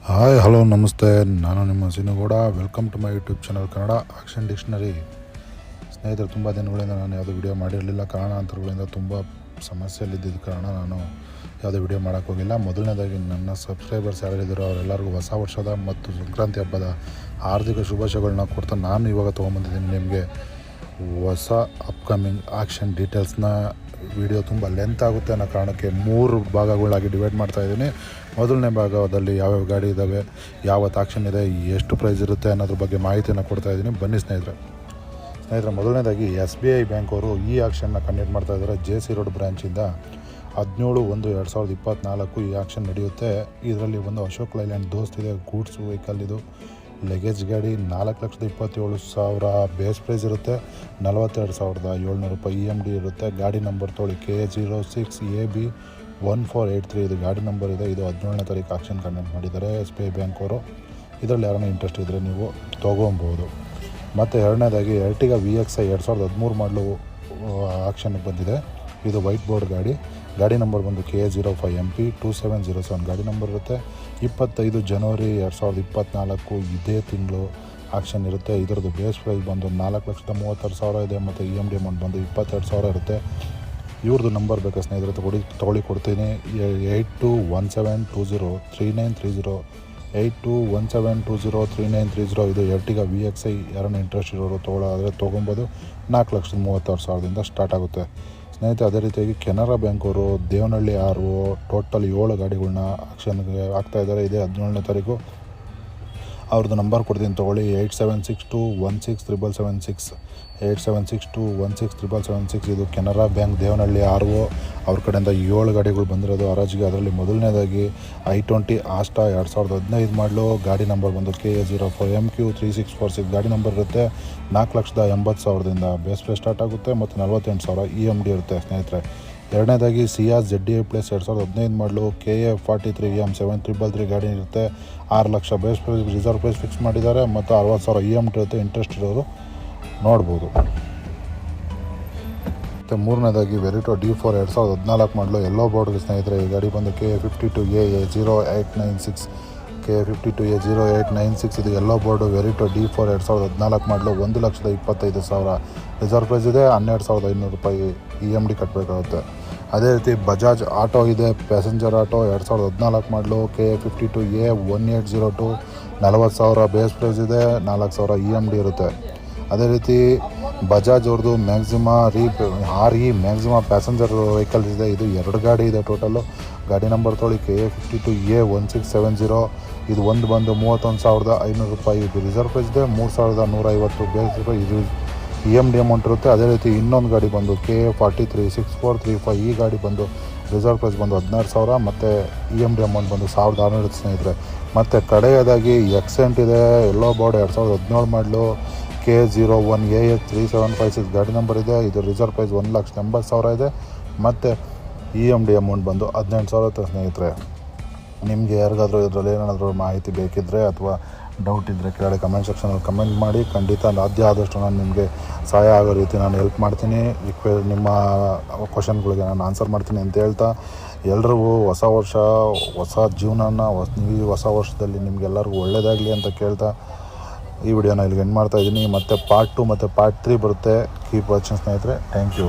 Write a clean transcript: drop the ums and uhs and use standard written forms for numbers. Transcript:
Hi hello ನಮಸ್ತೆ, ನಾನು ನಿಮ್ಮ ಸಿನುಗೌಡ. Welcome to my YouTube channel Kannada action dictionary. ಸ್ನೇಹಿತರೆ, ತುಂಬ ದಿನಗಳಿಂದ ನಾನು ಯಾವುದೋ ವಿಡಿಯೋ ಮಾಡಿರಲಿಲ್ಲ. ಕಾರಣಾಂತರಗಳಿಂದ ತುಂಬ ಸಮಸ್ಯೆಯಲ್ಲಿದ್ದಿದ್ದ ಕಾರಣ ನಾನು ಯಾವುದೇ ವಿಡಿಯೋ ಮಾಡೋಕ್ಕೋಗಿಲ್ಲ. ಮೊದಲನೇದಾಗಿ ನನ್ನ ಸಬ್ಸ್ಕ್ರೈಬರ್ಸ್ ಯಾರಿದ್ದಾರೋ ಅವರೆಲ್ಲರಿಗೂ ಹೊಸ ವರ್ಷದ ಮತ್ತು ಸಂಕ್ರಾಂತಿ ಹಬ್ಬದ ಹಾರ್ದಿಕ ಶುಭಾಶಯಗಳನ್ನ ಕೊಡ್ತಾ ನಾನು ಇವಾಗ ತೊಗೊಂಬಂದಿದ್ದೀನಿ ನಿಮಗೆ ಹೊಸ ಅಪ್ಕಮಿಂಗ್ ಆಕ್ಷನ್ ಡೀಟೇಲ್ಸ್ನ. ವಿಡಿಯೋ ತುಂಬ ಲೆಂತ್ ಆಗುತ್ತೆ ಅನ್ನೋ ಕಾರಣಕ್ಕೆ 3 ಭಾಗಗಳಾಗಿ ಡಿವೈಡ್ ಮಾಡ್ತಾಯಿದ್ದೀನಿ. ಮೊದಲನೇ ಭಾಗದಲ್ಲಿ ಯಾವ್ಯಾವ ಗಾಡಿ ಇದ್ದಾವೆ, ಯಾವತ್ತು ಆಕ್ಷನ್ ಇದೆ, ಎಷ್ಟು ಪ್ರೈಸ್ ಇರುತ್ತೆ ಅನ್ನೋದ್ರ ಬಗ್ಗೆ ಮಾಹಿತಿಯನ್ನು ಕೊಡ್ತಾಯಿದ್ದೀನಿ. ಬನ್ನಿ ಸ್ನೇಹಿತರೆ, ಮೊದಲನೇದಾಗಿ SBI ಬ್ಯಾಂಕ್ ಅವರು ಈ ಆಕ್ಷನ್ನ ಕಂಡಕ್ಟ್ ಮಾಡ್ತಾಯಿದ್ದಾರೆ. JC ರೋಡ್ ಬ್ರ್ಯಾಂಚಿಂದ 17/1/2024 ಈ ಆಕ್ಷನ್ ನಡೆಯುತ್ತೆ. ಇದರಲ್ಲಿ ಒಂದು ಅಶೋಕ್ ಲೈಲ್ಯಾಂಡ್ ದೋಸ್ತ್ ಇದೆ, ಗೂಡ್ಸ್ ವೆಹಿಕಲ್ ಇದು, ಲಗೇಜ್ ಗಾಡಿ. 4,27,000 ಬೇಸ್ ಪ್ರೈಸ್ ಇರುತ್ತೆ. 42,700 ರೂಪಾಯಿ EMD ಇರುತ್ತೆ. ಗಾಡಿ ನಂಬರ್ ತೊಗೊಳ್ಳಿ KA06AB1483 ಇದು ಗಾಡಿ ನಂಬರ್ ಇದೆ. ಇದು 17ನೇ ತಾರೀಕು ಆಕ್ಷನ್ ಕಂಡಕ್ಟ್ ಮಾಡಿದ್ದಾರೆ SBI ಬ್ಯಾಂಕ್ ಅವರು. ಇದರಲ್ಲಿ ಯಾರನ್ನ ಇಂಟ್ರೆಸ್ಟ್ ಇದ್ದರೆ ನೀವು ತೊಗೊಬೋದು. ಮತ್ತು ಎರಡನೇದಾಗಿ Ertiga VXi 2013 ಮಾಡಲು ಆಕ್ಷನ್ಗೆ ಬಂದಿದೆ. ಇದು ವೈಟ್ ಬೋರ್ಡ್ ಗಾಡಿ. ಗಾಡಿ ನಂಬರ್ ಬಂದು KA05MP2707 ಗಾಡಿ ನಂಬರ್ ಇರುತ್ತೆ. 25 ಜನವರಿ 2024 ಇದೇ ತಿಂಗಳು ಆಕ್ಷನ್ ಇರುತ್ತೆ. ಇದರದ್ದು ಬೇಸ್ ಪ್ರೈಸ್ ಬಂದು 4,36,000 ಇದೆ ಮತ್ತು EMD ಅಮೌಂಟ್ ಬಂದು 22,000 ಇರುತ್ತೆ. ಇವ್ರದ್ದು ನಂಬರ್ ಬೇಕಾ ಸ್ನೇಹಿತರೆ ತೊಗೊಳ್ಳಿ ಕೊಡ್ತೀನಿ. 8217203930 8217203930 ಇದು Ertiga VXi. ಯಾರನ್ನ ಇಂಟ್ರೆಸ್ಟ್ ಇರೋರು ತೊಗೊಳ್ಳೋದಾದರೆ ತೊಗೊಬೋದು. 4,36,000ದಿಂದ ಸ್ಟಾರ್ಟ್ ಆಗುತ್ತೆ ಸ್ನೇಹಿತರೆ. ಅದೇ ರೀತಿಯಾಗಿ ಕೆನರಾ ಬ್ಯಾಂಕ್ ಅವರು ದೇವನಹಳ್ಳಿ RO ಟೋಟಲ್ 7 ಗಾಡಿಗಳನ್ನ ಆಕ್ಷನ್ಗೆ ಹಾಕ್ತಾಯಿದ್ದಾರೆ. ಇದೇ 17ನೇ ತಾರೀಕು. ಅವ್ರದ್ದು ನಂಬರ್ ಕೊಡ್ತೀನಿ ತೊಗೊಳ್ಳಿ 8762167776 8762167776 ಇದು ಕೆನರಾ ಬ್ಯಾಂಕ್ ದೇವನಹಳ್ಳಿ RO ಅವ್ರ ಕಡೆಯಿಂದ 7 ಗಾಡಿಗಳು ಬಂದಿರೋದು ಹರಾಜಿಗೆ. ಅದರಲ್ಲಿ ಮೊದಲನೇದಾಗಿ i20 ಆಸ್ಟಾ 2015 ಮಾಡಲು ಗಾಡಿ ನಂಬರ್ ಬಂದು KA05MQ3646 ಗಾಡಿ ನಂಬರ್ ಇರುತ್ತೆ. 4,80,000ದಿಂದ ಬೇಸ್ ಪ್ರೈಸ್ ಸ್ಟಾರ್ಟ್ ಆಗುತ್ತೆ ಮತ್ತು 48,000 EMD ಇರುತ್ತೆ ಸ್ನೇಹಿತರೆ. ಎರಡನೇದಾಗಿ ಸಿಯಾಸ್ ZDI ಪ್ಲಸ್ 2015 ಮಾಡಲು KA43M7333 ಗಾಡಿ ಇರುತ್ತೆ. 6 lakh base price reserve price fix ಮಾಡಿದ್ದಾರೆ ಮತ್ತು 60,000 EMD ಇರುತ್ತೆ. ಇಂಟ್ರೆಸ್ಟ್ ಇರೋರು ನೋಡ್ಬೋದು. ಮತ್ತು ಮೂರನೇದಾಗಿ ವೆರಿಟೋ D4 2014 ಮಾಡಲು ಎಲ್ಲೋ ಬೋರ್ಡ್ಗೆ ಸ್ನೇಹಿತರೆ. ಈ ಗಾಡಿ ಬಂದು KA52AA0896 KA52A0896 ಇದು ಎಲ್ಲೋ ಬೋರ್ಡು ವೆರಿಟೋ D4 2014 ಮಾಡಲು 1,25,000 ರಿಸರ್ವ್ ಪ್ರೈಸ್ ಇದೆ. 12,500 ರೂಪಾಯಿ EMD ಕಟ್ಟಬೇಕಾಗುತ್ತೆ. ಅದೇ ರೀತಿ ಬಜಾಜ್ ಆಟೋ ಇದೆ, ಪ್ಯಾಸೆಂಜರ್ ಆಟೋ 2014 ಮಾಡಲು KA54A1802 40,000 ಬೇಸ್ ಪ್ರೈಸ್ ಇದೆ. 4,000 EMD ಇರುತ್ತೆ. ಅದೇ ರೀತಿ ಬಜಾಜ್ ಅವ್ರದ್ದು maxima RE maxima passenger vehicle ಇದೆ. ಇದು 2 ಗಾಡಿ ಇದೆ ಟೋಟಲ್ಲು. ಗಾಡಿ ನಂಬರ್ ತೊಗೊಳ್ಳಿ KA52A1670 ಇದು ಒಂದು ಬಂದು 31,500 ರೂಪಾಯಿ ಇದು ರಿಸರ್ವ್ ಪ್ರೈಸ್ ಇದೆ. 3,150 ಬೇಸ್ ರೂಪಾಯಿ ಇದು EMD ಅಮೌಂಟ್ ಇರುತ್ತೆ. ಅದೇ ರೀತಿ ಇನ್ನೊಂದು ಗಾಡಿ ಬಂದು KA436435 ಈ ಗಾಡಿ ಬಂದು ರಿಸರ್ವ್ ಪ್ರೈಸ್ ಬಂದು 16,000 ಮತ್ತು EMD ಅಮೌಂಟ್ ಬಂದು 1,600 ಇರುತ್ತೆ ಸ್ನೇಹಿತರೆ. ಮತ್ತು ಕಡೆಯದಾಗಿ ಎಕ್ಸೆಂಟ್ ಇದೆ, ಎಲ್ಲೋ ಬೋರ್ಡ್ 2017 ಮಾಡಲು KA01AH3756 ಗಾಡಿ ನಂಬರ್ ಇದೆ. ಇದು ರಿಸರ್ವ್ ಪ್ರೈಸ್ 1,80,000 ಇದೆ ಮತ್ತು EMD ಅಮೌಂಟ್ ಬಂದು 18,000 ಇರುತ್ತೆ ಸ್ನೇಹಿತರೆ. ನಿಮಗೆ ಯಾರಿಗಾದರೂ ಇದರಲ್ಲಿ ಏನಾದರೂ ಮಾಹಿತಿ ಬೇಕಿದ್ದರೆ ಅಥವಾ ಡೌಟ್ ಇದ್ದರೆ ಕೆಳಗಡೆ ಕಮೆಂಟ್ ಸೆಕ್ಷನಲ್ಲಿ ಕಮೆಂಟ್ ಮಾಡಿ. ಖಂಡಿತ ಸಾಧ್ಯ ಆದಷ್ಟು ನಾನು ನಿಮಗೆ ಸಹಾಯ ಆಗೋ ರೀತಿ ನಾನು ಹೆಲ್ಪ್ ಮಾಡ್ತೀನಿ. ನಿಮ್ಮ ಕ್ವಶನ್ಗಳಿಗೆ ನಾನು ಆನ್ಸರ್ ಮಾಡ್ತೀನಿ ಅಂತ ಹೇಳ್ತಾ, ಎಲ್ರಿಗೂ ಹೊಸ ವರ್ಷ ಹೊಸ ಜೀವನನ ಈ ಹೊಸ ವರ್ಷದಲ್ಲಿ ನಿಮಗೆಲ್ಲರಿಗೂ ಒಳ್ಳೆಯದಾಗಲಿ ಅಂತ ಕೇಳ್ತಾ ಈ ವಿಡಿಯೋನ ಇಲ್ಲಿಗೆ ಎಂಡ್ ಮಾಡ್ತಾಯಿದ್ದೀನಿ. ಮತ್ತು ಪಾರ್ಟ್ 2 ಮತ್ತು ಪಾರ್ಟ್ 3 ಬರುತ್ತೆ. ಕೀಪ್ ವಾಚಿಂಗ್ ಸ್ನೇಹಿತರೆ. Thank you.